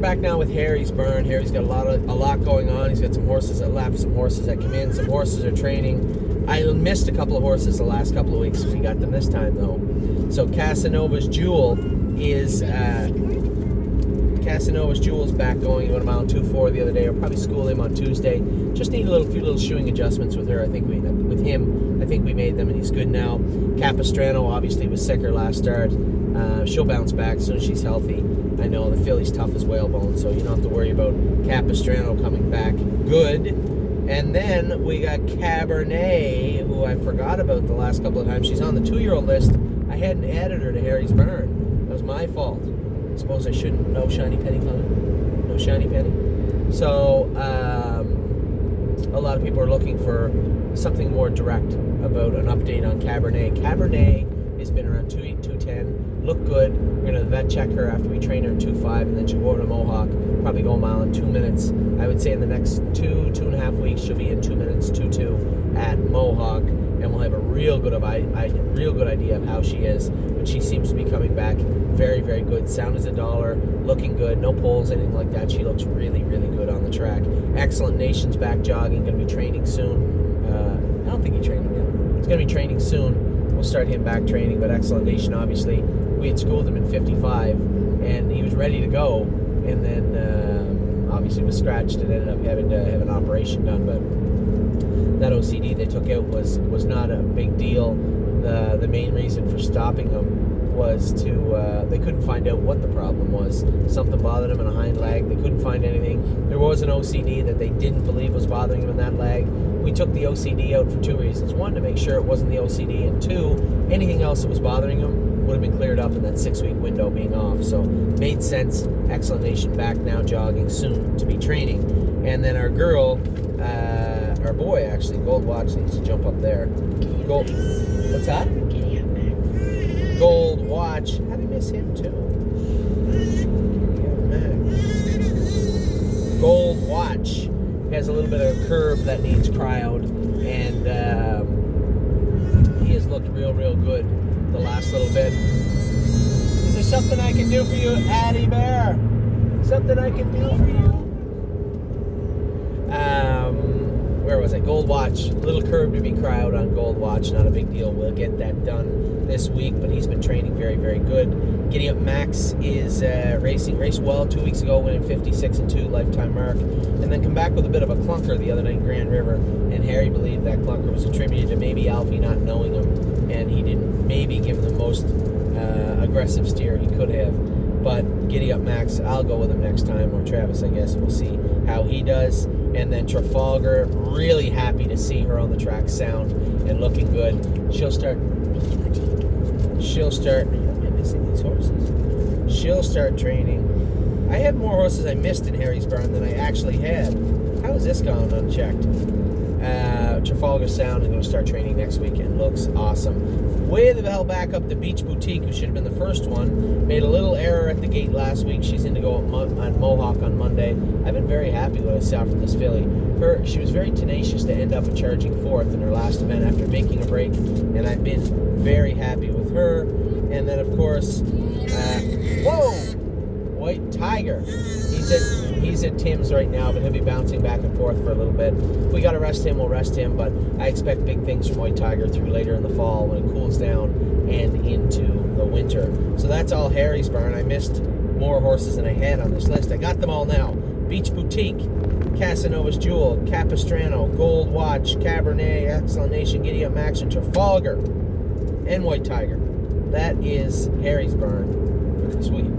back now with Harry's Burn. Harry's got a lot going on. He's got some horses that left, some horses that come in, some horses are training. I missed a couple of horses the last couple of weeks. We got them this time though. So Casanova's Jewel is back going. He went a mile 2.4 the other day. I'll probably school him on Tuesday. Just need a few little shoeing adjustments with her. I think we made them, and he's good now. Capistrano obviously was sicker last start. She'll bounce back as soon as she's healthy. I know the filly's tough as whalebone, so you don't have to worry about Capistrano coming back good. And then we got Cabernet, who I forgot about the last couple of times. She's on the 2-year-old list. I hadn't added her to Harry's Burn. That was my fault. I suppose I shouldn't. No shiny penny coming. No shiny penny. So a lot of people are looking for something more direct about an update on Cabernet. Cabernet has been around 2.8, 2.10. Look good. We're going to vet check her after we train her in 2.5, and then she'll go over to Mohawk. Probably go a mile in 2 minutes. I would say in the next 2.5 weeks, she'll be in 2 minutes, 2.2 at Mohawk, and we'll have a real good idea of how she is. But she seems to be coming back very, very good. Sound as a dollar, looking good, no poles, anything like that. She looks really, really good on the track. Excellent Nation's back jogging, going to be training soon. I don't think he trained him yet. He's going to be training soon. We'll start him back training, but Excellent Nation, obviously, we had schooled him in 55, and he was ready to go, and then obviously was scratched and ended up having to have an operation done, but that OCD they took out was not a big deal. The main reason for stopping him was they couldn't find out what the problem was. Something bothered him in a hind leg. They couldn't find anything. There was an OCD that they didn't believe was bothering him in that leg. We took the OCD out for 2 reasons. One, to make sure it wasn't the OCD, and two, anything else that was bothering him would have been cleared up in that 6-week window being off. So made sense. Excellent Nation back now jogging, soon to be training. And then our girl, our boy actually, Gold Watch needs to jump up there. Gold, what's that? Gold Watch. How did I miss him too? Gold Watch has a little bit of a curve that needs cryo, and he has looked real good the last little bit. Is there something I can do for you, Addie Bear? Something I can do for you? Where was it? Gold Watch. Little curve to be cryoed on Gold Watch. Not a big deal. We'll get that done this week, but he's been training very, very good. Giddy Up Max is raced well 2 weeks ago, winning 56-2 lifetime mark, and then come back with a bit of a clunker the other night in Grand River, and Harry believed that clunker was attributed to maybe Alfie not knowing him, and he didn't maybe give the most aggressive steer he could have. But Giddy Up Max, I'll go with him next time, or Travis, I guess. We'll see how he does. And then Trafalgar, really happy to see her on the track, sound and looking good. She'll start, I'm missing these horses. She'll start training. I had more horses I missed in Harry's Burn than I actually had. How is this gone unchecked? Trafalgar sound and going to start training next week, and looks awesome. Way the hell back up the Beach Boutique, who should have been the first one, made a little error at the gate last week. She's in to go on Mohawk on Monday. I've been very happy with what I saw from this filly. She was very tenacious to end up a charging fourth in her last event after making a break, and I've been very happy with her. And then, of course, White Tiger. He's at Tim's right now, but he'll be bouncing back and forth for a little bit. If we got to rest him, we'll rest him, but I expect big things from White Tiger through later in the fall when it cools down and into the winter. So that's all Harry's Burn. I missed more horses than I had on this list. I got them all now. Beach Boutique, Casanova's Jewel, Capistrano, Gold Watch, Cabernet, Excellent Nation, Giddy Up Max, and Trafalgar, and White Tiger. That is Harry's Burn for this week.